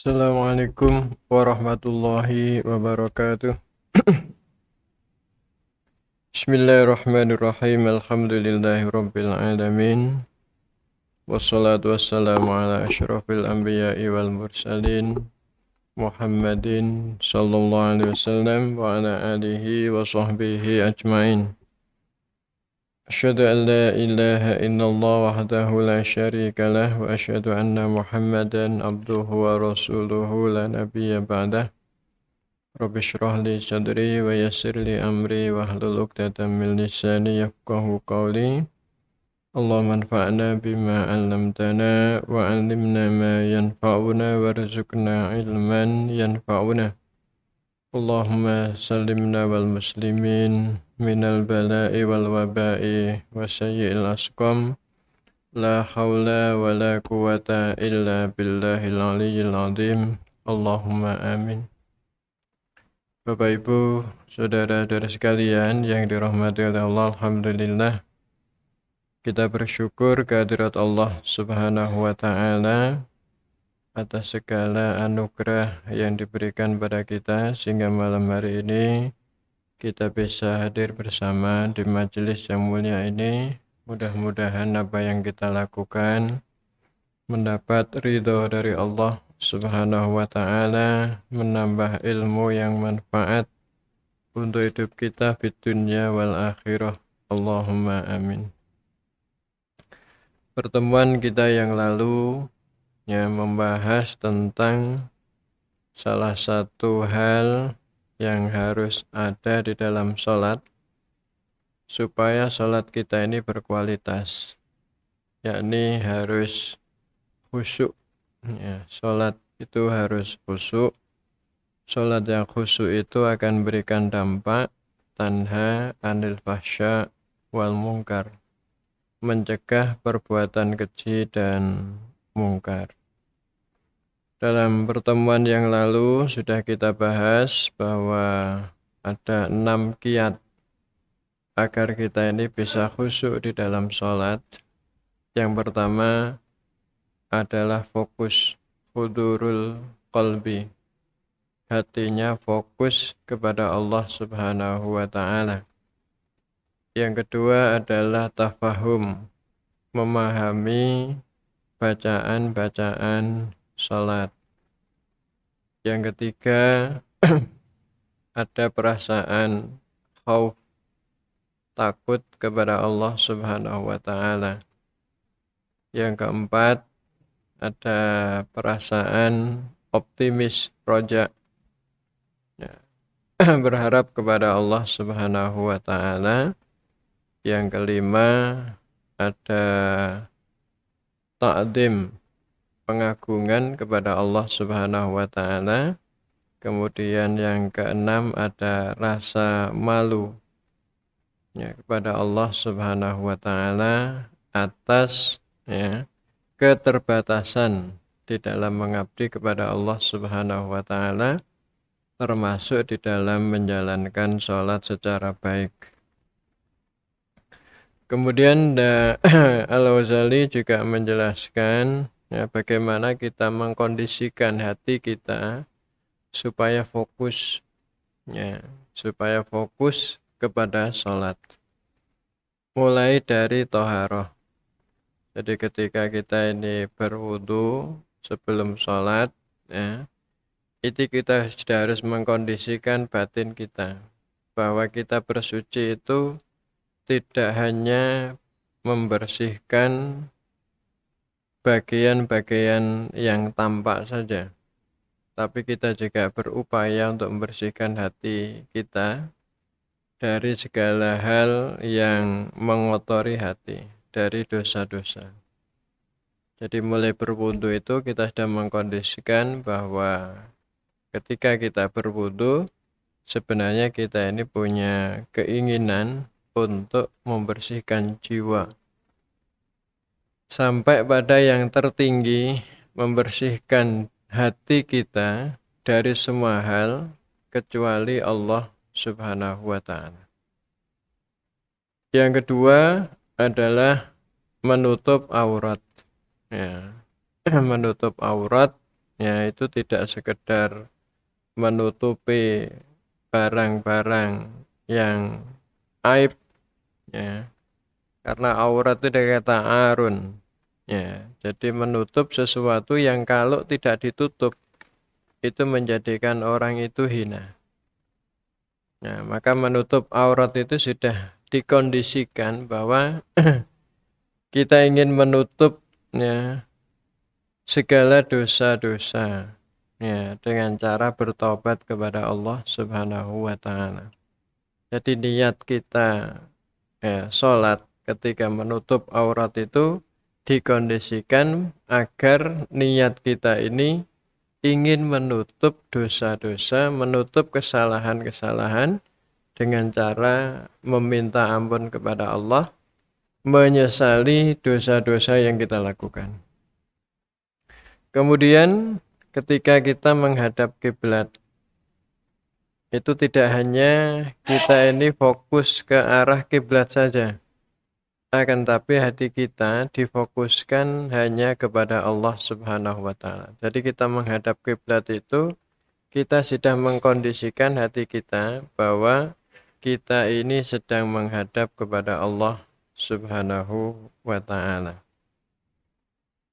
Assalamualaikum warahmatullahi wabarakatuh. Bismillahirrahmanirrahim. Alhamdulillahi rabbil alamin. Wassalatu wassalamu ala asyrafil anbiya'i wal mursalin Muhammadin sallallahu alaihi wasallam wa ala alihi wa sahbihi ajmain. Asyhadu an la ilaha illallah wahdahu la syarika lah wa asyhadu anna Muhammadan abduhu wa rasuluhu la nabiyya ba'dah. Rabbi shrah li sadri wa yassir li amri wahlul 'uqdatam min lisani yafqahu qawli. Allahumma anfa'na bima 'allamtana wa 'allimna ma yanfa'una warzuqna ilman yanfa'una. Allahumma sallimna wal muslimin minal bala'i wal waba'i wa sayyi'il asqam. La hawla wa la quwata illa billahil aliyyil azim. Allahumma amin. Bapak Ibu, saudara-saudara sekalian yang dirahmati oleh Allah, alhamdulillah kita bersyukur kehadirat Allah Subhanahu wa taala atas segala anugerah yang diberikan pada kita sehingga malam hari ini kita bisa hadir bersama di majelis yang mulia ini. Mudah-mudahan apa yang kita lakukan mendapat ridho dari Allah Subhanahu wa taala, menambah ilmu yang manfaat untuk hidup kita di dunia wal akhirah. Allahumma amin. Pertemuan kita yang lalu membahas tentang salah satu hal yang harus ada di dalam sholat supaya sholat kita ini berkualitas, yakni harus khusyuk. Sholat itu harus khusyuk. Sholat yang khusyuk itu akan berikan dampak tanha anil fahsya wal mungkar, mencegah perbuatan keji dan mungkar. Dalam pertemuan yang lalu sudah kita bahas bahwa ada 6 kiat agar kita ini bisa khusyuk di dalam sholat. Yang pertama adalah fokus, hudurul qalbi, hatinya fokus kepada Allah Subhanahu wa ta'ala. Yang kedua adalah tafahum, memahami bacaan-bacaan salat. Yang ketiga ada perasaan khauf, takut kepada Allah Subhanahu wa ta'ala. Yang keempat ada perasaan optimis, roja, berharap kepada Allah Subhanahu wa ta'ala. Yang kelima ada ta'zim, pengagungan kepada Allah Subhanahu wa ta'ala. Kemudian yang keenam ada rasa malu kepada Allah Subhanahu wa ta'ala atas keterbatasan di dalam mengabdi kepada Allah Subhanahu wa ta'ala, termasuk di dalam menjalankan sholat secara baik. Kemudian Al-Ghazali juga menjelaskan bagaimana kita mengkondisikan hati kita supaya fokus kepada sholat. Mulai dari toharoh. Jadi ketika kita ini berwudu sebelum sholat, itu kita sudah harus mengkondisikan batin kita bahwa kita bersuci itu tidak hanya membersihkan bagian-bagian yang tampak saja, tapi kita juga berupaya untuk membersihkan hati kita dari segala hal yang mengotori hati, dari dosa-dosa. Jadi mulai berwudu itu kita sudah mengkondisikan bahwa ketika kita berwudu sebenarnya kita ini punya keinginan untuk membersihkan jiwa sampai pada yang tertinggi, membersihkan hati kita dari semua hal kecuali Allah Subhanahu wa ta'ala. Yang kedua adalah menutup aurat. Menutup aurat ya itu tidak sekedar menutupi barang-barang yang aib, ya, karena aurat itu dari kata arun, ya, jadi menutup sesuatu yang kalau tidak ditutup itu menjadikan orang itu hina. Nah, maka menutup aurat itu sudah dikondisikan bahwa kita ingin menutup, ya, segala dosa-dosa, ya, dengan cara bertobat kepada Allah Subhanahu wa taala. Jadi niat kita, ya, sholat ketika menutup aurat itu dikondisikan agar niat kita ini ingin menutup dosa-dosa, menutup kesalahan-kesalahan dengan cara meminta ampun kepada Allah, menyesali dosa-dosa yang kita lakukan. Kemudian ketika kita menghadap kiblat, itu tidak hanya kita ini fokus ke arah kiblat saja, akan tapi hati kita difokuskan hanya kepada Allah Subhanahu wa taala. Jadi kita menghadap kiblat itu kita sudah mengkondisikan hati kita bahwa kita ini sedang menghadap kepada Allah Subhanahu wa taala.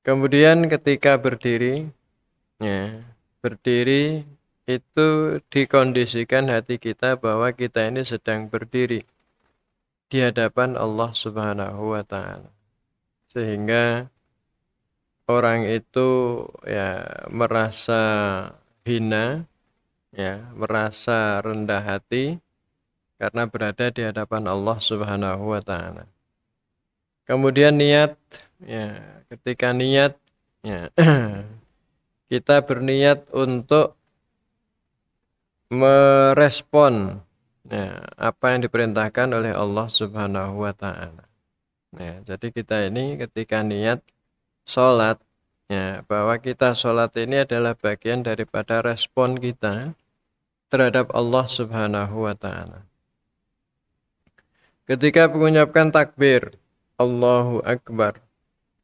Kemudian ketika berdiri, ya, berdiri itu dikondisikan hati kita bahwa kita ini sedang berdiri di hadapan Allah Subhanahu wa taala. Sehingga orang itu, ya, merasa hina, ya, merasa rendah hati karena berada di hadapan Allah Subhanahu wa taala. Kemudian niat, ya, ketika niat, ya, kita berniat untuk merespon, ya, apa yang diperintahkan oleh Allah Subhanahu wa taala. Ya, jadi kita ini ketika niat sholat, ya, bahwa kita sholat ini adalah bagian daripada respon kita terhadap Allah Subhanahu wa taala. Ketika mengucapkan takbir, Allahu Akbar,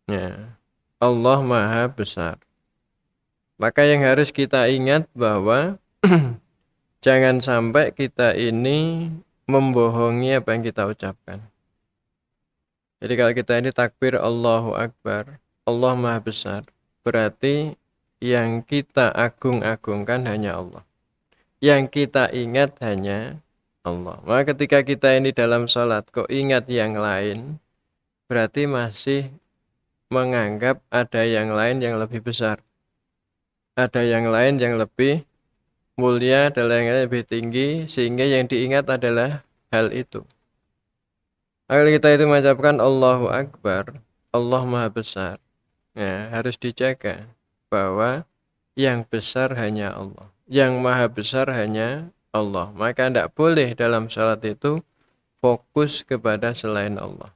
ya, Allah Maha Besar. Maka yang harus kita ingat bahwa jangan sampai kita ini membohongi apa yang kita ucapkan. Jadi kalau kita ini takbir Allahu Akbar, Allah Maha Besar, berarti yang kita agung-agungkan hanya Allah. Yang kita ingat hanya Allah. Maka ketika kita ini dalam sholat kok ingat yang lain, berarti masih menganggap ada yang lain yang lebih besar. Ada yang lain yang lebih mulia, ada yang lain lebih tinggi, sehingga yang diingat adalah hal itu. Kalau kita itu mengucapkan Allahu Akbar, Allah Maha Besar, ya, harus dijaga bahwa yang besar hanya Allah. Yang Maha Besar hanya Allah. Maka tidak boleh dalam salat itu fokus kepada selain Allah.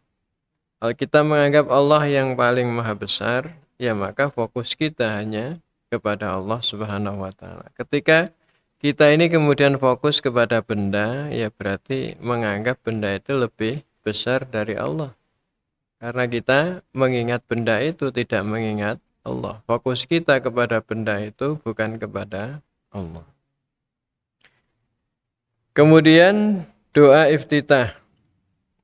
Kalau kita menganggap Allah yang paling Maha Besar, ya maka fokus kita hanya kepada Allah Subhanahu wa taala. Ketika kita ini kemudian fokus kepada benda, ya berarti menganggap benda itu lebih besar dari Allah. Karena kita mengingat benda itu tidak mengingat Allah. Fokus kita kepada benda itu bukan kepada Allah. Kemudian doa iftitah.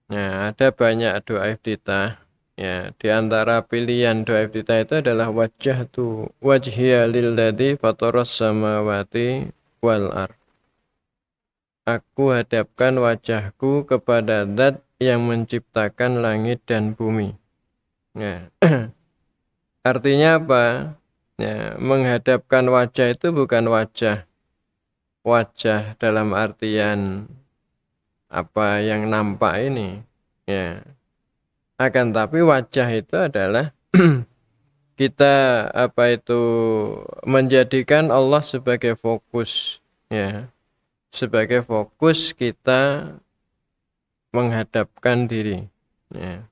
Ya, ada banyak doa iftitah. Ya, di antara pilihan doa iftitah itu adalah wajjahtu wajhiya lilladzi fataras samawati wal ard. Aku hadapkan wajahku kepada Zat yang menciptakan langit dan bumi. Ya. Artinya apa? Ya, menghadapkan wajah itu bukan wajah dalam artian apa yang nampak ini, ya. Akan tapi wajah itu adalah kita apa itu menjadikan Allah sebagai fokus, ya. Sebagai fokus kita menghadapkan diri, ya.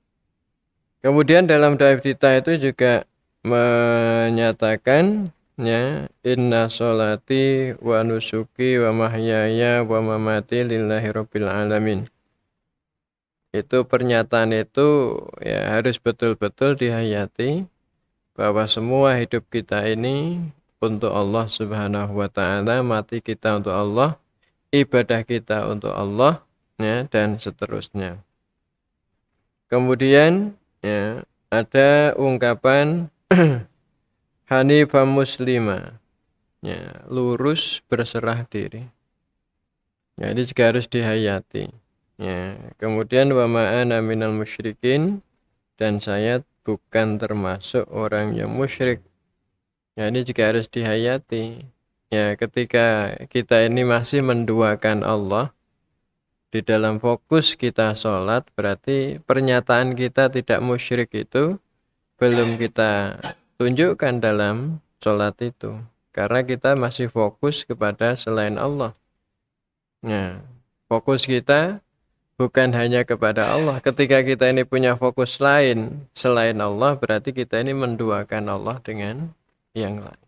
Kemudian dalam doa iftitah itu juga menyatakan, ya, inna sholati wa nusuki wa mahyaya wa mamati lillahi rabbil alamin. Itu pernyataan itu, ya, harus betul-betul dihayati bahwa semua hidup kita ini untuk Allah Subhanahu wa taala, mati kita untuk Allah, ibadah kita untuk Allah, ya, dan seterusnya. Kemudian ya, ada ungkapan Hanifah Muslimah, ya, lurus berserah diri. Ya, ini juga harus dihayati. Ya, kemudian wa ma'ana minal musyrikin, dan saya bukan termasuk orang yang musyrik. Ya, ini juga harus dihayati. Ya, ketika kita ini masih menduakan Allah di dalam fokus kita sholat, berarti pernyataan kita tidak musyrik itu belum kita tunjukkan dalam sholat itu. Karena kita masih fokus kepada selain Allah. Nah, fokus kita bukan hanya kepada Allah. Ketika kita ini punya fokus lain selain Allah, berarti kita ini menduakan Allah dengan yang lain.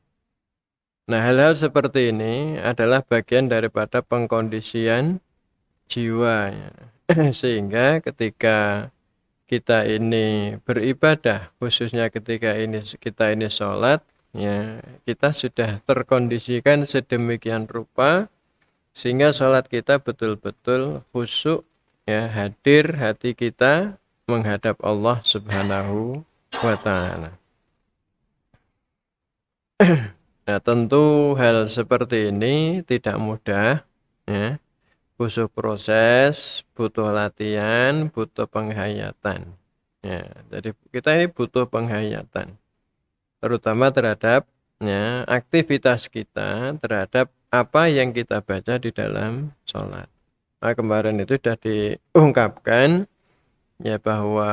Nah, hal-hal seperti ini adalah bagian daripada pengkondisian jiwa. Ya. Sehingga ketika kita ini beribadah, khususnya ketika kita ini sholat, ya, kita sudah terkondisikan sedemikian rupa sehingga sholat kita betul-betul khusyuk, ya, hadir hati kita menghadap Allah Subhanahu wa ta'ala. Nah, tentu hal seperti ini tidak mudah, ya. Butuh proses, butuh latihan, butuh penghayatan. Ya, jadi kita ini butuh penghayatan, terutama terhadap, ya, aktivitas kita terhadap apa yang kita baca di dalam sholat. Nah, kemarin itu sudah diungkapkan, ya, bahwa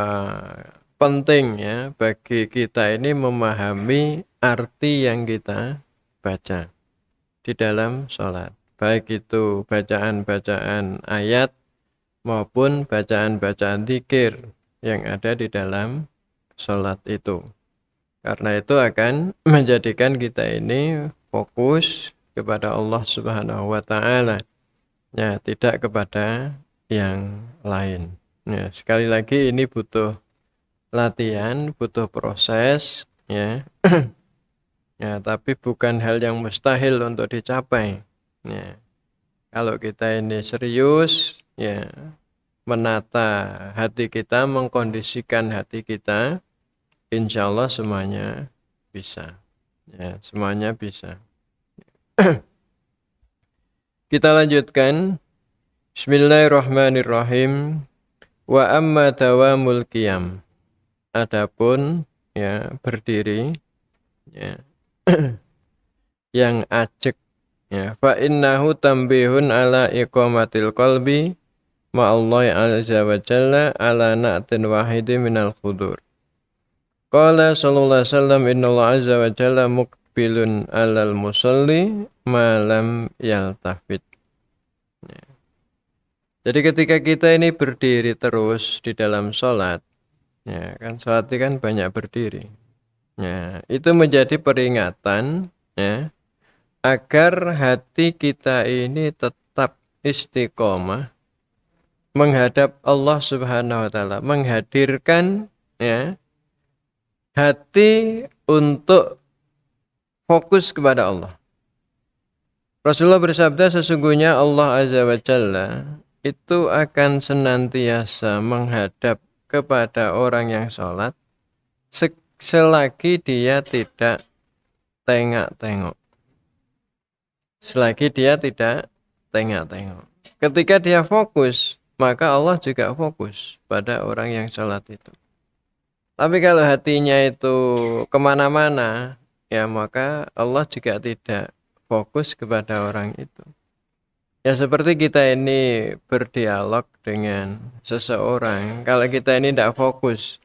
penting, ya, bagi kita ini memahami arti yang kita baca di dalam sholat, baik itu bacaan-bacaan ayat maupun bacaan-bacaan dzikir yang ada di dalam sholat itu. Karena itu akan menjadikan kita ini fokus kepada Allah Subhanahu wa ta'ala, ya, tidak kepada yang lain. Ya, sekali lagi ini butuh latihan, butuh proses, ya. Ya, tapi bukan hal yang mustahil untuk dicapai. Ya. Kalau kita ini serius, ya, menata hati kita, mengkondisikan hati kita, insya Allah semuanya bisa. Ya, semuanya bisa. Kita lanjutkan. Bismillahirrahmanirrahim. Wa amma dawamul qiyam. Adapun, ya, berdiri, ya, yang ajek, ya, fa innahu tambihun ala iqamatil qalbi ma'allahi azza wa jalla ala na'tin wahidi minal khudur. Qala sallallahu alaihi wasallam innallaha azza wa jalla muqbilun alal musalli ma lam yaltafit. Ya. Jadi ketika kita ini berdiri terus di dalam sholat, ya, kan sholat itu kan banyak berdiri. Ya, itu menjadi peringatan, ya, agar hati kita ini tetap istiqomah menghadap Allah Subhanahu wa taala, menghadirkan, ya, hati untuk fokus kepada Allah. Rasulullah bersabda, sesungguhnya Allah Azza wa Jalla itu akan senantiasa menghadap kepada orang yang sholat selagi dia tidak tengok-tengok. Selagi dia tidak tengok-tengok. Ketika dia fokus, maka Allah juga fokus pada orang yang sholat itu. Tapi kalau hatinya itu kemana-mana, ya, maka Allah juga tidak fokus kepada orang itu. Ya, seperti kita ini berdialog dengan seseorang, kalau kita ini tidak fokus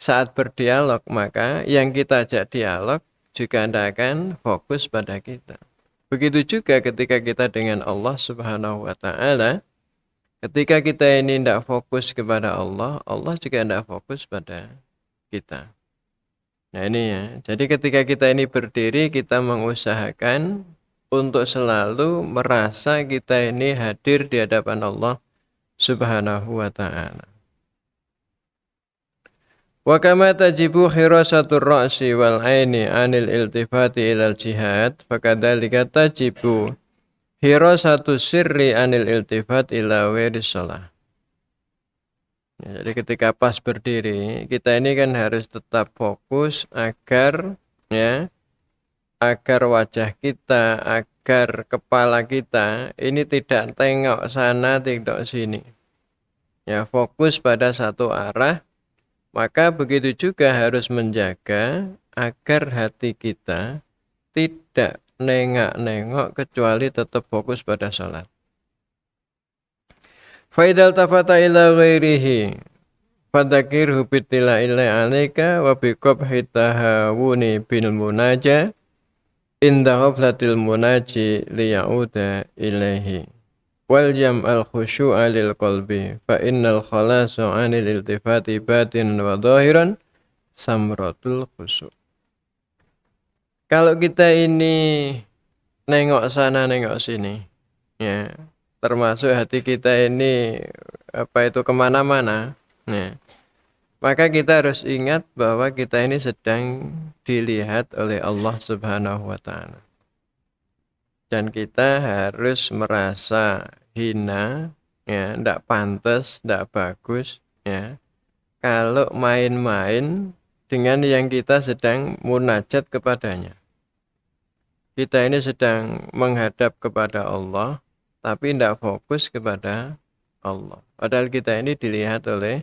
saat berdialog, maka yang kita ajak dialog juga tidak akan fokus pada kita. Begitu juga ketika kita dengan Allah Subhanahu wa ta'ala, ketika kita ini tidak fokus kepada Allah, Allah juga tidak fokus pada kita. Nah, ini, ya. Jadi ketika kita ini berdiri, kita mengusahakan untuk selalu merasa kita ini hadir di hadapan Allah Subhanahu wa ta'ala. Wa kama tajibu khirasatur ra'si wal aini anil iltifati ilal jihad, fakadzalika tajibu khirasatu sirri anil iltifat ila wiris shalah. Ya, jadi ketika pas berdiri, kita ini kan harus tetap fokus agar agar wajah kita, agar kepala kita ini tidak tengok sana, tengok sini. Ya, fokus pada satu arah. Maka begitu juga harus menjaga agar hati kita tidak nengak-nengok kecuali tetap fokus pada sholat. Faidal tafata ila ghairihi fadzakirhu bitila illa alaika wa biqabhi tahawuni bil munaja inda ghaflatil munaji liya'uda ilaihi wal jam'al khusyu'a lil qalbi fa innal khalasa 'anil iltifati batinan wa dhahiran samratul khusyu'. Kalau kita ini nengok sana nengok sini, ya, termasuk hati kita ini kemana-mana, ya, maka kita harus ingat bahwa kita ini sedang dilihat oleh Allah Subhanahu wa Ta'ala, dan kita harus merasa hina, ya, tidak pantas, tidak bagus, ya, kalau main-main dengan yang kita sedang munajat kepadanya. Kita ini sedang menghadap kepada Allah, tapi tidak fokus kepada Allah. Padahal kita ini dilihat oleh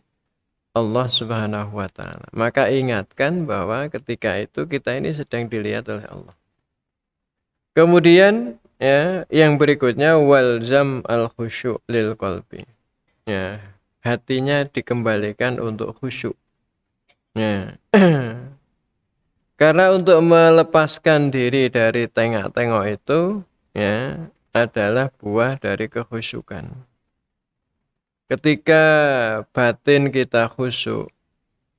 Allah Subhanahu wa Ta'ala. Maka ingatkan bahwa ketika itu kita ini sedang dilihat oleh Allah. Kemudian, ya, yang berikutnya walzam al khusyuk lil qalbi. Ya, hatinya dikembalikan untuk khusyuk. Ya. Karena untuk melepaskan diri dari tengok-tengok itu, ya, adalah buah dari kekhusyukan. Ketika batin kita khusyuk,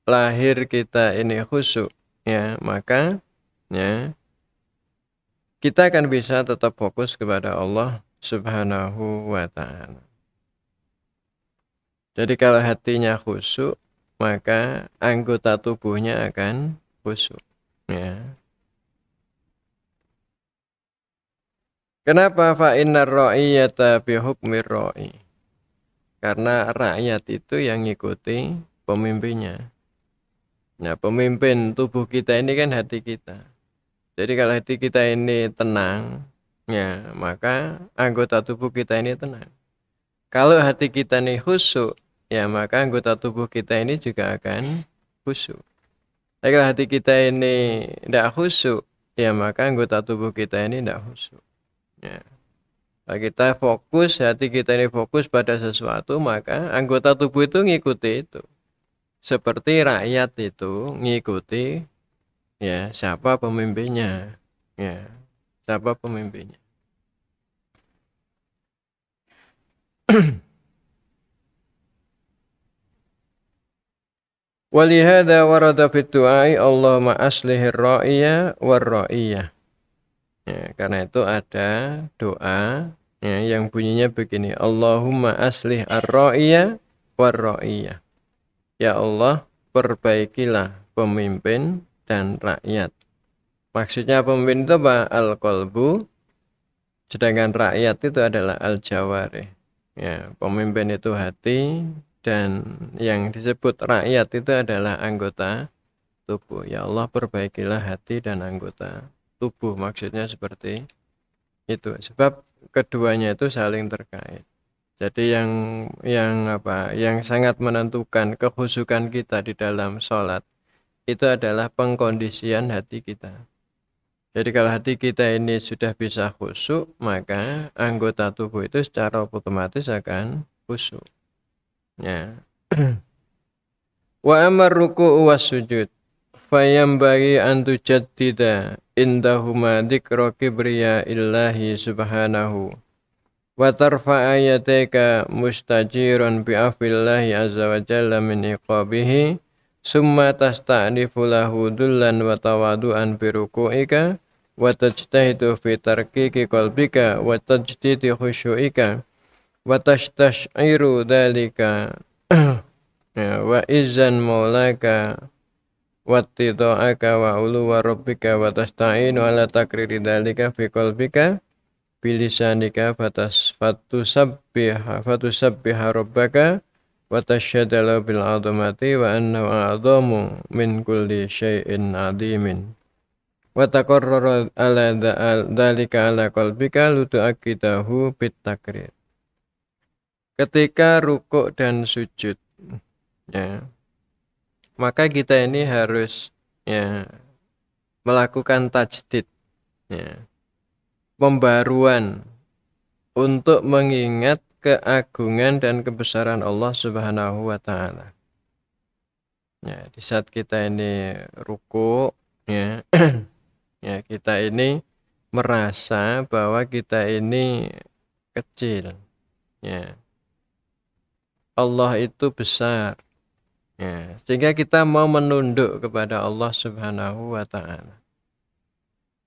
lahir kita ini khusyuk, ya, maka, ya, kita akan bisa tetap fokus kepada Allah Subhanahu wa Ta'ala. Jadi kalau hatinya khusyuk, maka anggota tubuhnya akan khusyuk. Ya. Kenapa fa innar ra'iyata bi hukmir ra'i? Karena rakyat itu yang ngikuti pemimpinnya. Nah, pemimpin tubuh kita ini kan hati kita. Jadi kalau hati kita ini tenang, ya, maka anggota tubuh kita ini tenang. Kalau hati kita ini khusyuk, ya, maka anggota tubuh kita ini juga akan khusyuk. Tapi kalau hati kita ini tidak khusyuk, ya, maka anggota tubuh kita ini tidak khusyuk. Ya. Kalau kita fokus, hati kita ini fokus pada sesuatu, maka anggota tubuh itu ngikuti itu. Seperti rakyat itu ngikuti, ya, siapa pemimpinnya. Ya, siapa pemimpinnya. Walihada warada fit du'ai Allahumma aslihir ra'iyya war ra'iyah. Ya, karena itu ada doa, ya, yang bunyinya begini, Allahumma aslih ar-ra'iyya war ra'iyah. Ya Allah, perbaikilah pemimpin dan rakyat. Maksudnya pemimpin itu apa? Al-qalbu, sedangkan rakyat itu adalah al-jawarih. Ya, pemimpin itu hati, dan yang disebut rakyat itu adalah anggota tubuh. Ya Allah, perbaikilah hati dan anggota tubuh, maksudnya seperti itu. Sebab keduanya itu saling terkait. Jadi yang sangat menentukan kekhusyukan kita di dalam sholat itu adalah pengkondisian hati kita. Jadi kalau hati kita ini sudah bisa khusyuk, maka anggota tubuh itu secara otomatis akan khusyuk. Ya. Wa amar ruku'u was sujud fayambagi an tujaddida indahuma dzikra kibriya illahi subhanahu wa tarfa'a yadayka mustajiran bi afillahi azza wa jalla min iqabihi summa tasta'nifu lahu dullan wa tawadu'an bi ruku'ika wa tajtahidu fi tarkiki qalbika wa tajdidi khusyu'ika wa tastashiru dhalika wa izzan maulaka wattida'aka wa uluwa rabbika wa tasta'inu ala takriri dzalika fi qalbika bilisanika fatusabbiha rabbaka wa tasyaddala bil azamati wa annahu a'zamu min kulli syai'in 'azimin wa taqarrara ala dzalika ala qalbika lutu'akidahu bit takrir. Ketika rukuk dan sujud, ya, maka kita ini harus, ya, melakukan tajdid, ya, pembaruan untuk mengingat keagungan dan kebesaran Allah Subhanahu wa taala. Ya, di saat kita ini rukuk, ya, ya, kita ini merasa bahwa kita ini kecil, ya. Allah itu besar, ya, sehingga kita mau menunduk kepada Allah Subhanahu wa taala.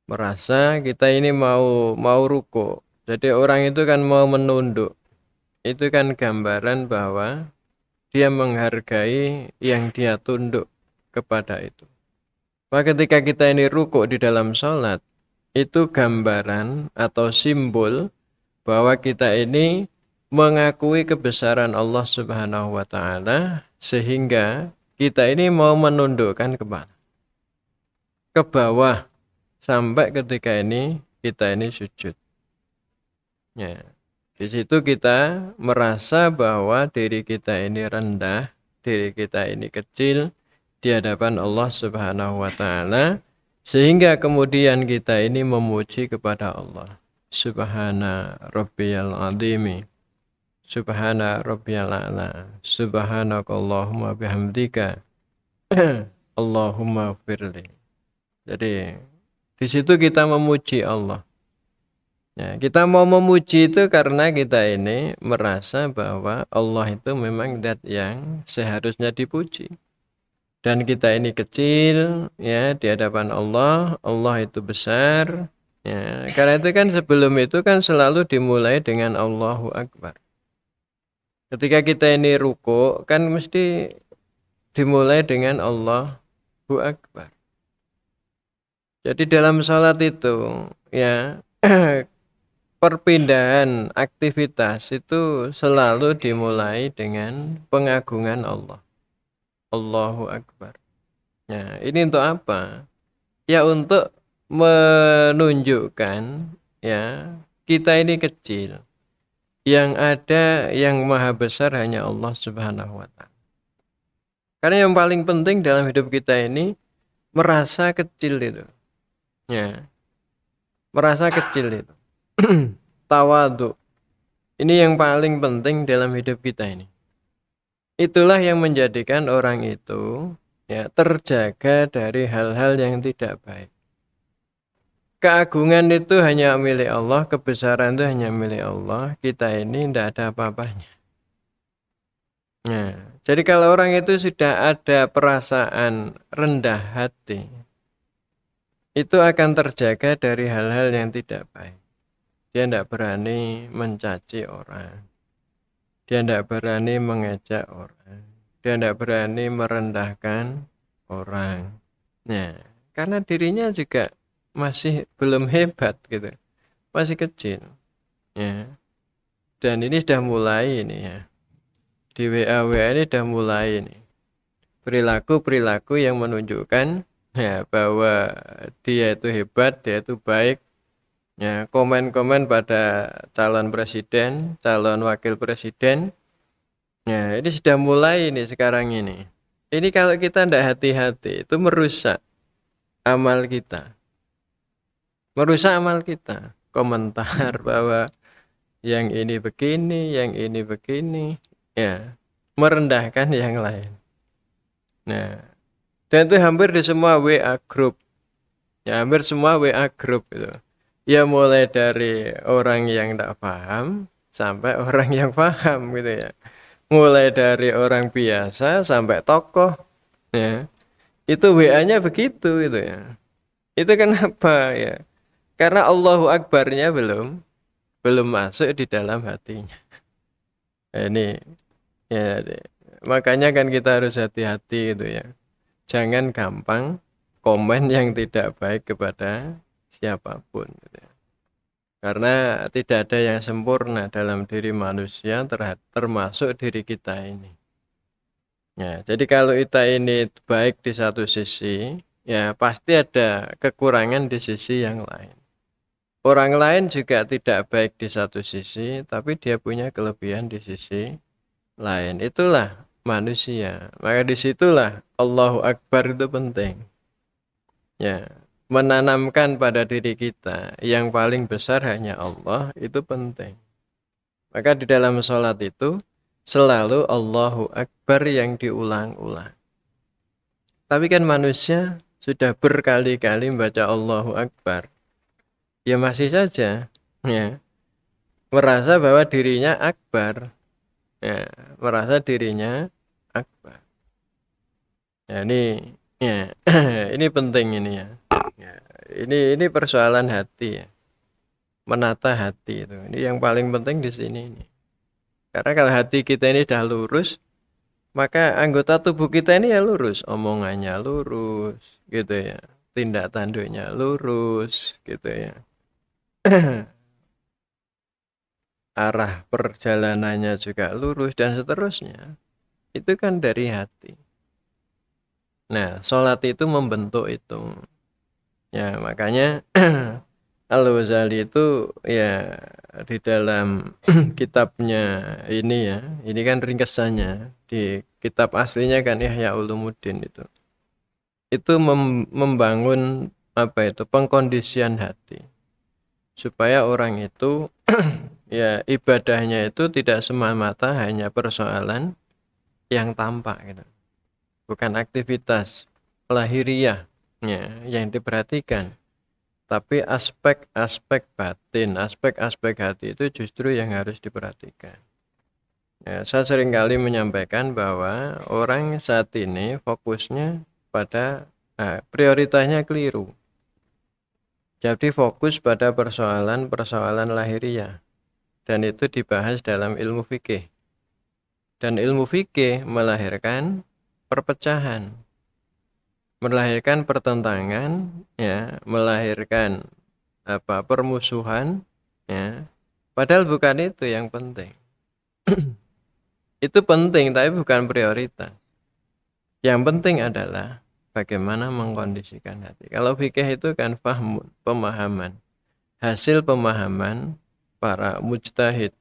Merasa kita ini mau ruku. Jadi orang itu kan mau menunduk. Itu kan gambaran bahwa dia menghargai yang dia tunduk kepada itu. Maka ketika kita ini ruku di dalam sholat, itu gambaran atau simbol bahwa kita ini mengakui kebesaran Allah Subhanahu wa taala, sehingga kita ini mau menundukkan kepala ke bawah sampai ketika ini kita ini sujud. Ya. Di situ kita merasa bahwa diri kita ini rendah, diri kita ini kecil di hadapan Allah Subhanahu wa taala, sehingga kemudian kita ini memuji kepada Allah. Subhana rabbiyal azimi, subhana rabbiyal a'la, subhanakallahumma bihamdika, Allahumma firli. Jadi di situ kita memuji Allah. Ya, kita mau memuji itu karena kita ini merasa bahwa Allah itu memang zat yang seharusnya dipuji. Dan kita ini kecil, ya, di hadapan Allah. Allah itu besar. Ya, karena itu kan sebelum itu kan selalu dimulai dengan Allahu Akbar. Ketika kita ini ruku kan mesti dimulai dengan Allahu Akbar. Jadi dalam salat itu, ya, perpindahan aktivitas itu selalu dimulai dengan pengagungan Allah. Allahu Akbar. Ya, ini untuk apa? Ya, untuk menunjukkan, ya, kita ini kecil. Yang ada yang maha besar hanya Allah Subhanahu wa taala. Karena yang paling penting dalam hidup kita ini merasa kecil itu. Ya. Merasa kecil itu. Tawadhu. Ini yang paling penting dalam hidup kita ini. Itulah yang menjadikan orang itu, ya, terjaga dari hal-hal yang tidak baik. Keagungan itu hanya milik Allah, kebesaran itu hanya milik Allah. Kita ini tidak ada apa-apanya. Nah, jadi kalau orang itu sudah ada perasaan rendah hati, itu akan terjaga dari hal-hal yang tidak baik. Dia tidak berani mencaci orang. Dia tidak berani mengejek orang. Dia tidak berani merendahkan orang. Nah, karena dirinya juga masih belum hebat gitu. Masih kecil. Ya. Dan ini sudah mulai ini, ya. Di WA ini sudah mulai ini. Perilaku-perilaku yang menunjukkan, ya, bahwa dia itu hebat, dia itu baik. Ya, komen-komen pada calon presiden, calon wakil presiden. Ya, ini sudah mulai ini sekarang ini. Ini kalau kita tidak hati-hati itu merusak amal kita. Merusak amal kita. Komentar bahwa yang ini begini, yang ini begini, ya, merendahkan yang lain. Nah, dan itu hampir di semua WA group. Ya, hampir semua WA group itu. Ya, mulai dari orang yang tidak paham sampai orang yang paham gitu ya. Mulai dari orang biasa sampai tokoh, ya. Itu WA-nya begitu itu ya. Itu kenapa ya? Karena Allahu Akbar-nya belum masuk di dalam hatinya. Nah, ini ya, makanya kan kita harus hati-hati itu ya. Jangan gampang komen yang tidak baik kepada siapapun gitu ya. Karena tidak ada yang sempurna dalam diri manusia termasuk diri kita ini. Ya, jadi kalau kita ini baik di satu sisi, ya pasti ada kekurangan di sisi yang lain. Orang lain juga tidak baik di satu sisi, tapi dia punya kelebihan di sisi lain. Itulah manusia. Maka disitulah Allahu Akbar itu penting. Ya, menanamkan pada diri kita yang paling besar hanya Allah itu penting. Maka di dalam sholat itu selalu Allahu Akbar yang diulang-ulang. Tapi kan manusia sudah berkali-kali membaca Allahu Akbar. Ya masih saja ya, merasa bahwa dirinya akbar. Ya, merasa dirinya akbar. Ya, ya, ini penting ini ya. Ya, ini persoalan hati ya. Menata hati itu. Ini yang paling penting di sini ini. Karena kalau hati kita ini sudah lurus, maka anggota tubuh kita ini ya lurus, omongannya lurus, gitu ya. Tindak tanduknya lurus, gitu ya. Arah perjalanannya juga lurus dan seterusnya. Itu kan dari hati. Nah, sholat itu membentuk itu. Ya, makanya Al-Ghazali itu ya di dalam kitabnya ini ya, ini kan ringkesannya di kitab aslinya kan Ihya Ulumuddin itu. Itu membangun apa itu pengkondisian hati supaya orang itu ya ibadahnya itu tidak semata-mata hanya persoalan yang tampak gitu. Bukan aktivitas lahiriah ya, yang diperhatikan. Tapi aspek-aspek batin, aspek-aspek hati itu justru yang harus diperhatikan. Ya, saya seringkali menyampaikan bahwa orang saat ini fokusnya pada prioritasnya keliru. Jadi fokus pada persoalan-persoalan lahiriah. Dan itu dibahas dalam ilmu fikih. Dan ilmu fikih melahirkan perpecahan, melahirkan pertentangan, ya, melahirkan permusuhan, ya. Padahal bukan itu yang penting. Itu penting tapi bukan prioritas. Yang penting adalah bagaimana mengkondisikan hati. Kalau fikih itu kan fahmun, pemahaman, hasil pemahaman para mujtahid.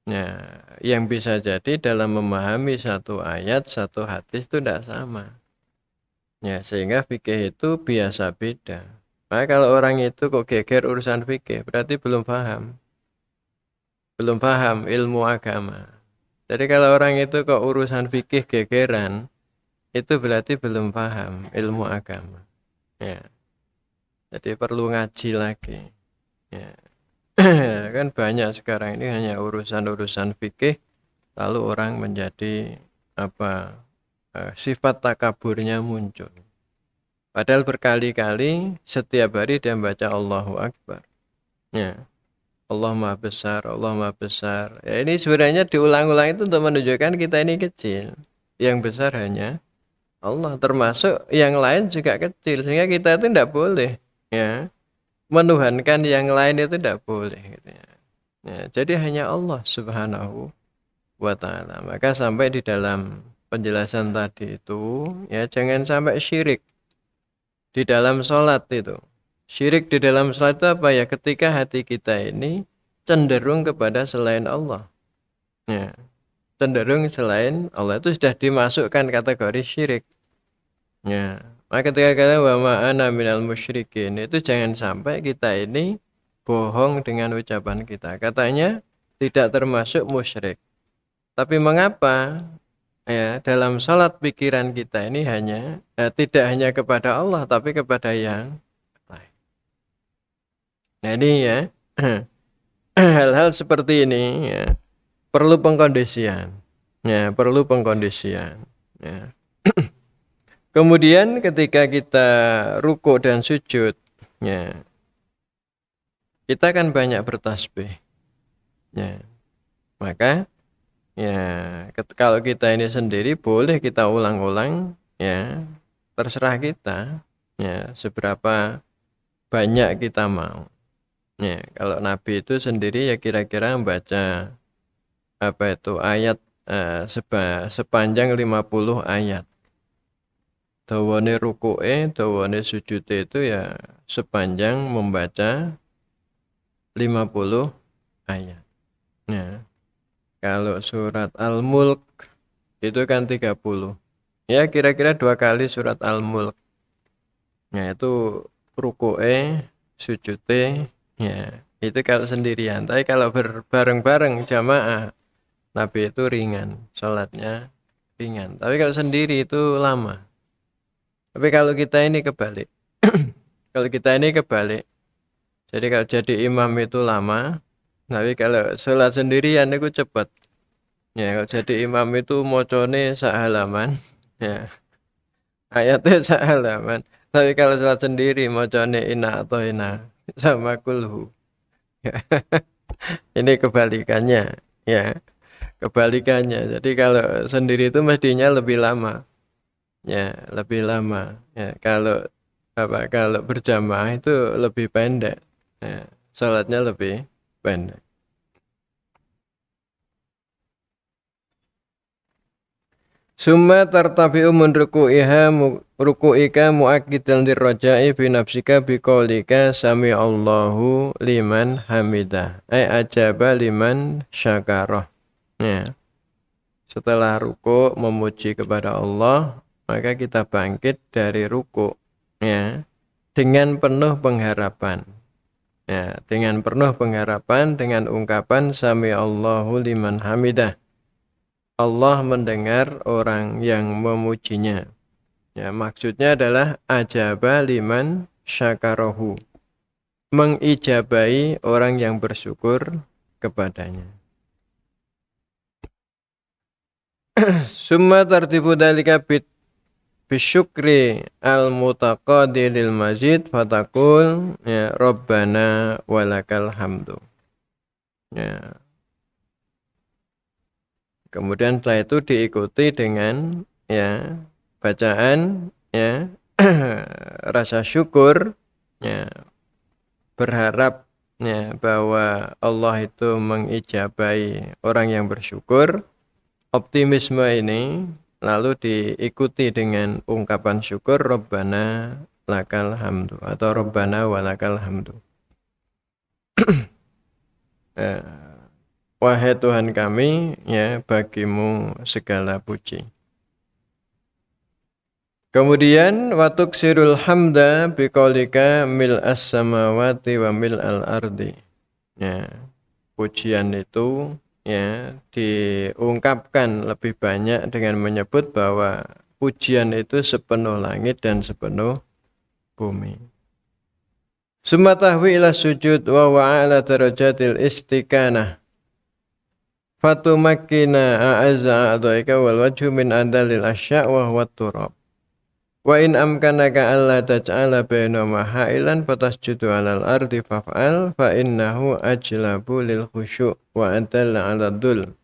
Ya, yang bisa jadi dalam memahami satu ayat, satu hadis itu tidak sama. Ya, sehingga fikih itu biasa beda. Maka kalau orang itu kok geger urusan fikih, berarti belum paham. Belum paham ilmu agama. Jadi kalau orang itu kok urusan fikih gegeran, itu berarti belum paham ilmu agama. Ya. Jadi perlu ngaji lagi. Ya. Kan banyak sekarang ini hanya urusan-urusan fikih, lalu orang menjadi sifat takaburnya muncul. Padahal berkali-kali setiap hari dia membaca Allahu Akbar. Ya. Allah Maha Besar, Allah Maha Besar. Ya, ini sebenarnya diulang-ulang itu untuk menunjukkan kita ini kecil. Yang besar hanya Allah, termasuk yang lain juga kecil. Sehingga kita itu tidak boleh ya menuhankan yang lain itu tidak boleh gitu ya. Ya, jadi hanya Allah Subhanahu wa taala. Maka sampai di dalam penjelasan tadi itu ya jangan sampai syirik di dalam sholat itu. Syirik di dalam sholat itu apa ya? Ketika hati kita ini cenderung kepada selain Allah. Ya, cenderung selain Allah itu sudah dimasukkan kategori syirik. Ya, maka ketika kata wa ma'ana minal musyrikin itu jangan sampai kita ini bohong dengan ucapan kita. Katanya tidak termasuk musyrik. Tapi mengapa ya dalam salat pikiran kita ini hanya tidak hanya kepada Allah tapi kepada yang lain. Nah ini ya hal-hal seperti ini ya perlu pengkondisian. Ya, perlu pengkondisian. Ya. Kemudian ketika kita ruku dan sujud, ya, kita kan banyak bertasbih. Ya. Maka ya kalau kita ini sendiri boleh kita ulang-ulang ya terserah kita, ya, seberapa banyak kita mau. Ya, kalau Nabi itu sendiri ya kira-kira membaca apa itu ayat sepanjang 50 ayat. Dawane ruku'e, dawane sujudnya itu ya sepanjang membaca 50 ayat. Ya, kalau surat Al-Mulk itu kan 30. Ya kira-kira 2 kali surat Al-Mulk. Ya itu ruku'e, sujudnya, ya itu kalau sendirian. Tapi kalau bareng-bareng jamaah, Nabi itu ringan, sholatnya ringan. Tapi kalau sendiri itu lama. Tapi kalau kita ini kebalik. Kalau kita ini kebalik. Jadi kalau jadi imam itu lama, tapi kalau sholat sendirian itu cepat. Ya, kalau jadi imam itu mocone sak halaman, ya, ayatnya sak halaman. Tapi kalau sholat sendiri mocone ina atau ina sama kulhu. Ini kebalikannya, ya, kebalikannya. Jadi kalau sendiri itu mestinya lebih lama, ya, lebih lama. Ya, kalau berjamaah itu lebih pendek, ya, sholatnya lebih pendek. Summa tartafi'u min ruku'ika mu'akkidan lirraja'i fi nafsika biqaulika sami'allahu liman hamidah. Ajaba liman syakarah. Ya. Setelah ruku' memuji kepada Allah, maka kita bangkit dari ruku', ya, dengan penuh pengharapan. Ya, dengan penuh pengharapan dengan ungkapan sami'allahu liman hamidah. Allah mendengar orang yang memujinya. Ya, maksudnya adalah ajaba liman syakarahu. Mengijabai orang yang bersyukur kepadanya. Summa tartibu dalika bisyukri al-mutaqadilil majid fatakul ya Rabbana walakal hamdu. Ya. Kemudian setelah itu diikuti dengan ya bacaan ya rasa syukur, ya, berharap ya bahwa Allah itu mengijabai orang yang bersyukur. Optimisme ini lalu diikuti dengan ungkapan syukur Rabbana lakal hamdu atau Rabbana walakal hamdu. Wahai Tuhan kami, ya, bagimu segala puji. Kemudian watuk sirul hamda biqaulika mil as-samawati wa mil al-ardi. Ya, pujian itu ya diungkapkan lebih banyak dengan menyebut bahwa pujian itu sepenuh langit dan sepenuh bumi. Summa tahwi ila sujud wa wa'ala darajatil istiqanah. Fatumakkina a'azza a'dhaika wal wajhu min andalil asya' wa huwa turab. Wa in amkanaka alla taj'ala bainahuma ha'ilan fatasjudu 'alal ardi faf'al fa innahu ajlabu lil khusyu' wa adalla 'ala dhul.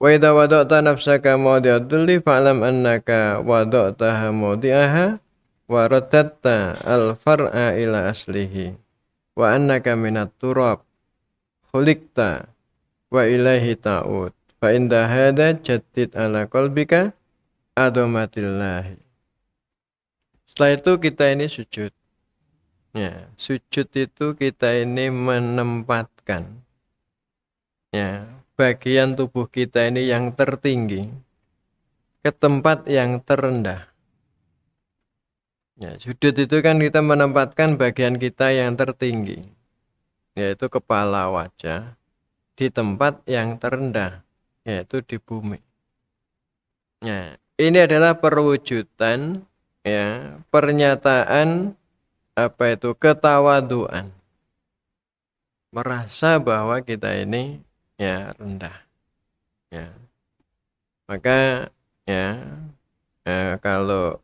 Wa idza wada'ta nafsaka mawdi'a dhulli fa'lam annaka wada'taha mawdi'aha wa raddatta al far'a ila aslihi wa annaka minat turab khuliqta wa ilaihi ta'ud fa inda hadha jaddid ala qalbika adomatillahi. Setelah itu kita ini sujud. Ya, sujud itu kita ini menempatkan ya bagian tubuh kita ini yang tertinggi ke tempat yang terendah. Ya, sujud itu kan kita menempatkan bagian kita yang tertinggi, yaitu kepala wajah, di tempat yang terendah, yaitu di bumi. Ya, ini adalah perwujudan, ya, pernyataan apa itu ketawaduan, merasa bahwa kita ini ya rendah. Ya, maka ya kalau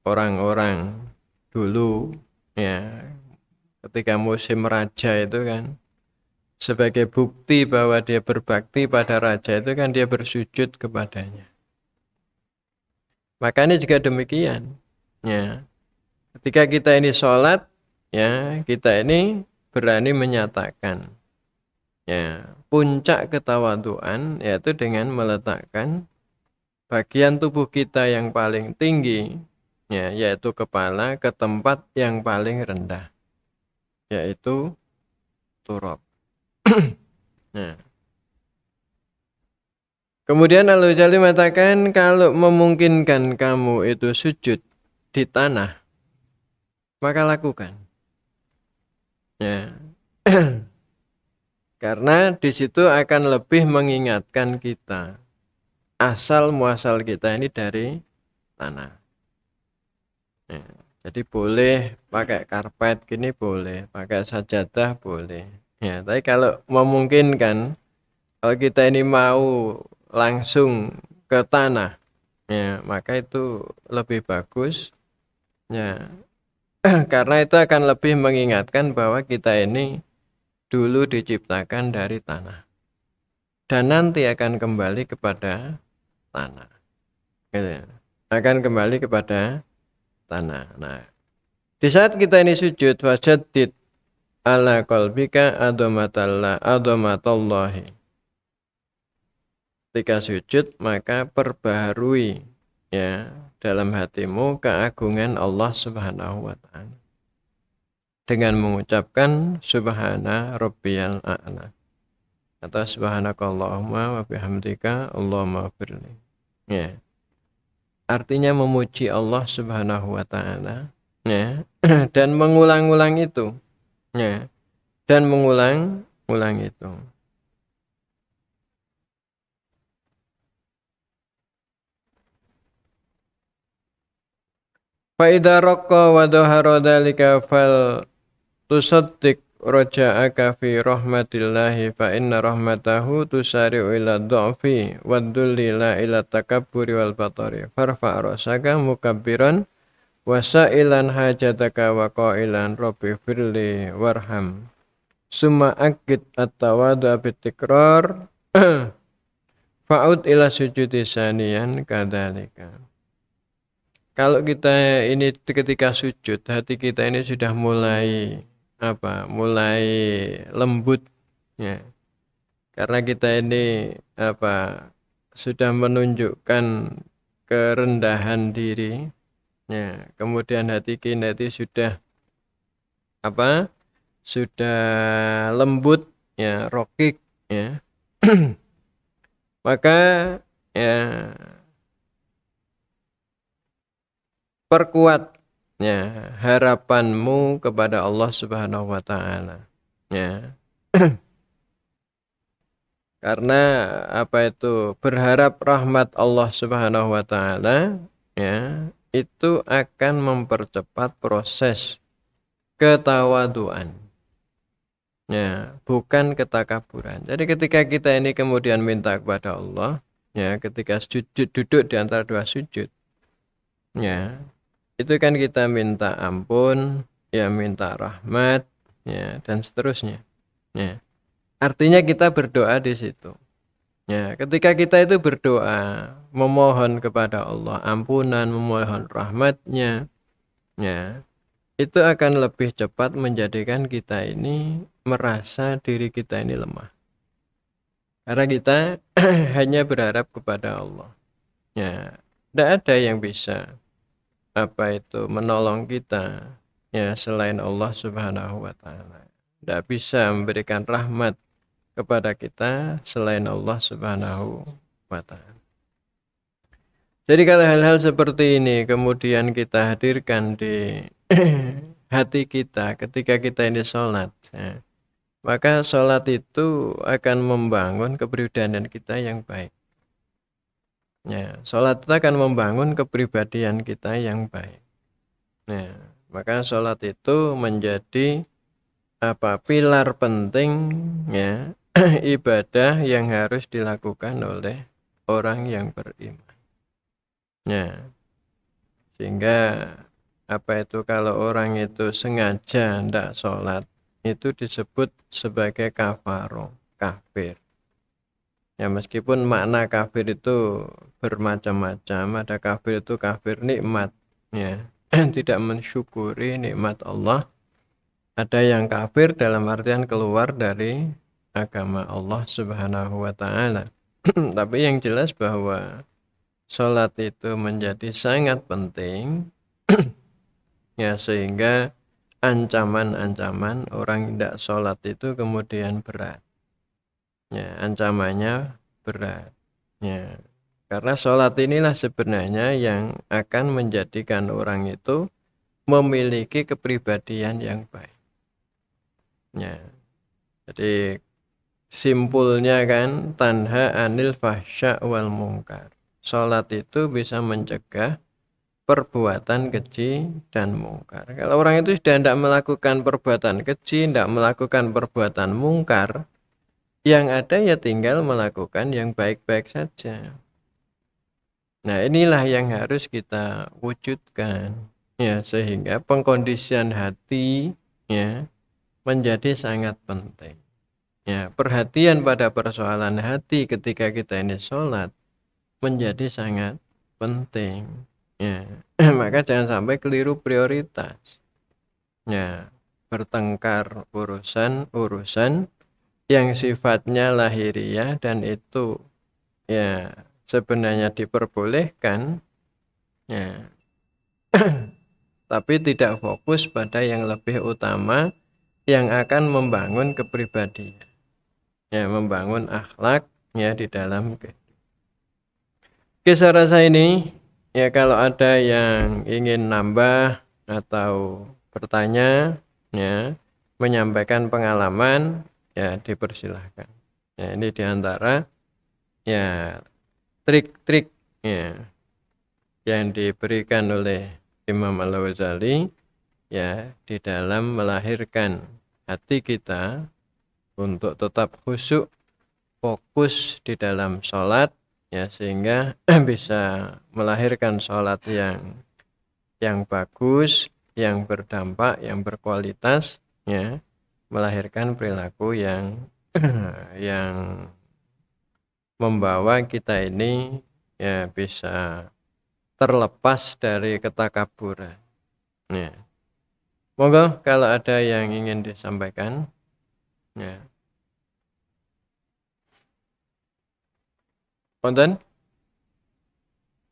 orang-orang dulu ya ketika musim raja itu kan sebagai bukti bahwa dia berbakti pada raja itu kan dia bersujud kepadanya. Makanya juga demikian. Ya, ketika kita ini sholat, ya kita ini berani menyatakan, ya puncak ketawaduan yaitu dengan meletakkan bagian tubuh kita yang paling tinggi, ya yaitu kepala ke tempat yang paling rendah, yaitu turab. Nah, kemudian Al-Ghazali mengatakan kalau memungkinkan kamu itu sujud di tanah, maka lakukan. Ya. Karena di situ akan lebih mengingatkan kita asal muasal kita ini dari tanah. Ya. Jadi boleh pakai karpet gini boleh, pakai sajadah boleh. Ya, tapi kalau memungkinkan, kalau kita ini mau langsung ke tanah, ya maka itu lebih bagus. Ya, karena itu akan lebih mengingatkan bahwa kita ini dulu diciptakan dari tanah dan nanti akan kembali kepada tanah. Gitu ya. Akan kembali kepada tanah. Nah, di saat kita ini sujud wajaddid ala qalbika adomatallahi. Ketika sujud maka perbaharui ya dalam hatimu keagungan Allah Subhanahu wa taala dengan mengucapkan subhana rabbiyal a'la atau subhanakallahumma wa bihamdika Allahumma firli. Ya. Artinya memuji Allah Subhanahu wa taala, ya. Dan mengulang-ulang itu, ya. Dan mengulang-ulang itu. Fa idza raqqa wa dhahara dzalika fal tusaddiq raja'aka fi rahmatillahi fa inna rahmatahu tusari'u ila dha'fi wad dhulli la ila takabburi wal batari farfa' rasaka mukabbiran wasailan hajataka wa qailan rabbi firli warham summa akid at-tawadu bitikrar fa'ud ila sujudi saniyan kadzalika. Kalau kita ini ketika sujud, hati kita ini sudah mulai mulai lembut ya. Karena kita ini sudah menunjukkan kerendahan diri ya. Kemudian hati kita itu sudah sudah lembut ya, rokik ya. Maka ya perkuat ya harapanmu kepada Allah Subhanahu wa taala. Ya. Karena berharap rahmat Allah Subhanahu wa taala ya, itu akan mempercepat proses ketawaduan. Ya, bukan ketakaburan. Jadi ketika kita ini kemudian minta kepada Allah, ya, ketika sujud duduk di antara dua sujud, ya, itu kan kita minta ampun, ya, minta rahmat, ya, dan seterusnya. Ya. Artinya kita berdoa di situ. Ya, ketika kita itu berdoa, memohon kepada Allah ampunan, memohon rahmatnya, ya, itu akan lebih cepat menjadikan kita ini merasa diri kita ini lemah. Karena kita hanya berharap kepada Allah. Ya, tidak ada yang bisa menolong kita ya selain Allah Subhanahu wa taala. Tidak bisa memberikan rahmat kepada kita selain Allah Subhanahu wa taala. Jadi kalau hal-hal seperti ini kemudian kita hadirkan di hati kita ketika kita ini sholat, ya, maka sholat itu akan membangun kepribadian kita yang baik. Ya, sholat itu akan membangun kepribadian kita yang baik. Ya, maka sholat itu menjadi pilar penting ya ibadah yang harus dilakukan oleh orang yang beriman. Ya, sehingga kalau orang itu sengaja tidak sholat itu disebut sebagai kafaro, kafir. Ya meskipun makna kafir itu bermacam-macam, ada kafir itu kafir nikmat, ya, tidak mensyukuri nikmat Allah, ada yang kafir dalam artian keluar dari agama Allah Subhanahu wa taala. Tapi yang jelas bahwa sholat itu menjadi sangat penting ya, sehingga ancaman-ancaman orang tidak sholat itu kemudian berat ya, ancamannya berat ya, karena sholat inilah sebenarnya yang akan menjadikan orang itu memiliki kepribadian yang baik ya. Jadi simpulnya kan, tanha anil fahsya wal mungkar, sholat itu bisa mencegah perbuatan keji dan mungkar. Kalau orang itu sudah tidak melakukan perbuatan keji, tidak melakukan perbuatan mungkar, yang ada ya tinggal melakukan yang baik-baik saja. Nah, inilah yang harus kita wujudkan ya, sehingga pengkondisian hati ya menjadi sangat penting. Ya, perhatian pada persoalan hati ketika kita ini sholat menjadi sangat penting. Ya, maka jangan sampai keliru prioritas. Ya, bertengkar urusan-urusan yang sifatnya lahiriah dan itu ya sebenarnya diperbolehkan ya, tapi tidak fokus pada yang lebih utama yang akan membangun kepribadian ya, membangun akhlak ya di dalam kisah rasa ini ya. Kalau ada yang ingin nambah atau bertanya ya, menyampaikan pengalaman ya, dipersilahkan ya. Ini diantara ya trik-trik ya yang diberikan oleh Imam Al-Ghazali ya di dalam melahirkan hati kita untuk tetap khusyuk, fokus di dalam sholat ya, sehingga bisa melahirkan sholat yang bagus, yang berdampak, yang berkualitas ya, melahirkan perilaku yang yang membawa kita ini ya bisa terlepas dari ketakaburan ya. Monggo kalau ada yang ingin disampaikan ya. Konten?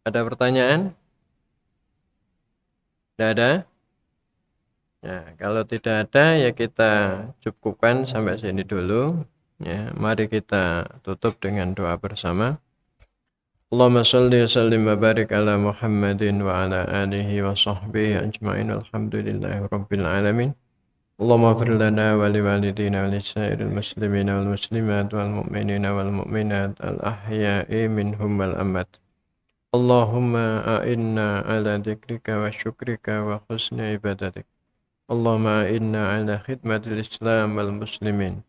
Ada pertanyaan? Tidak ada? Ya, kalau tidak ada ya kita cukupkan sampai sini dulu ya. Mari kita tutup dengan doa bersama. Allahumma salli wa sallim wa barik ala Muhammadin wa ala alihi wa sahbihi ajma'in. Alhamdulillahi rabbil alamin. Allahumma ighfir lana wa liwalidina wa lisairil muslimina wal muslimat wal mu'minina wal mu'minat al ahya'i minhum wal amwat. Allahumma a'inna ala dzikrika wa syukrika wa husni ibadatik. Allahumma a'inna ala khidmatil Islam wal muslimin.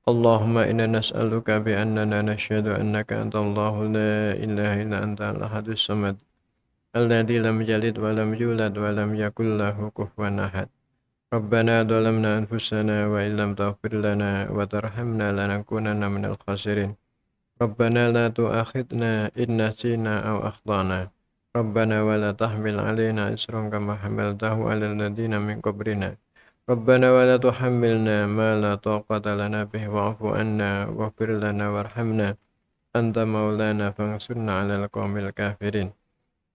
Allahumma inna nas'aluka bi annana nashhadu annaka antallahu la ilaha illa anta al-ahadus samad alladzi lam yalid wa lam yulad wa lam yakul lahu kufuwan ahad. Rabbana dhalamna anfusana wa illam taghfir lana wa tarhamna lanakunanna minal khasirin. Rabbana la tu'akhidna in nasina aw akhtana. Rabbana wa la tahmil alaina isran kama hamaltahu 'alal ladzina min qablina. Rabbana wa la tuhammilna ma la taqata lana bihi wa'fu 'anna waghfir lana warhamna anta maulana fansurna 'alal qaumil kafirin.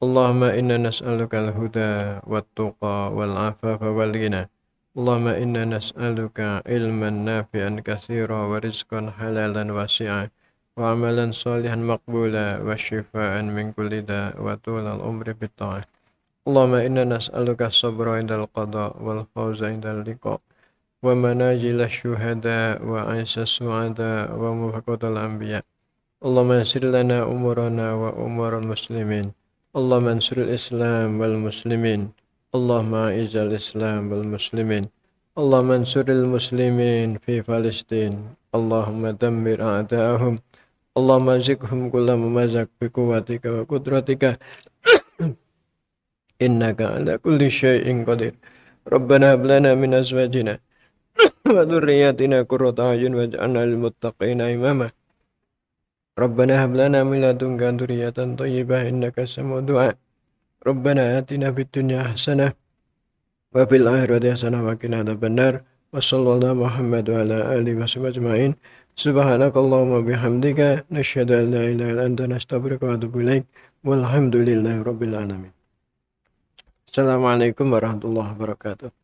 Allahumma inna nas'aluka al-huda wat-tuqa wal-'afafa wal-ghina. Allahumma inna nas'aluka ilman nafi'an katsira wa rizqan halalan wasi'a wa amalan salihan maqbula wa shifaan min kulli da' wa tulal umri bitta'ah. Allahumma inna nas'aluka as-sabra indal qada wal fawza indal liqa wa manajil asy-syuhada wa 'aisas su'ada wa mufaqatal anbiya. Allahumma yassir lana umurana wa umural muslimin. Allahumma ansuril islam wal muslimin. Allahumma a'izal islam wal muslimin. Allahumma ansuril muslimin fi Palestin. Allahumma dammir a'da'ahum. Allahumma zikhum kulla mumazak bi quwwatika wa qudratika. Innaka ala kulli syai'in qadir. Rabbana hab lana min azwajina wa dhurriyyatina qurrata a'yun waj'alna lil muttaqina imama. Rabbana hab lana min ladunka dhurriyyatan thayyibah innaka sami'ud du'a. Rabbana atina fid dunya hasanah wa fil akhirati hasanah wa qina adzabannar. Wa sallallahu Muhammad wa ala alihi wa sahbihi ajma'in. Subhanakallahumma bihamdika nasyhadu an la ilaha illa anta nastaghfiruka wa atubu ilaik. Walhamdulillahi rabbil alamin. Assalamualaikum warahmatullahi wabarakatuh.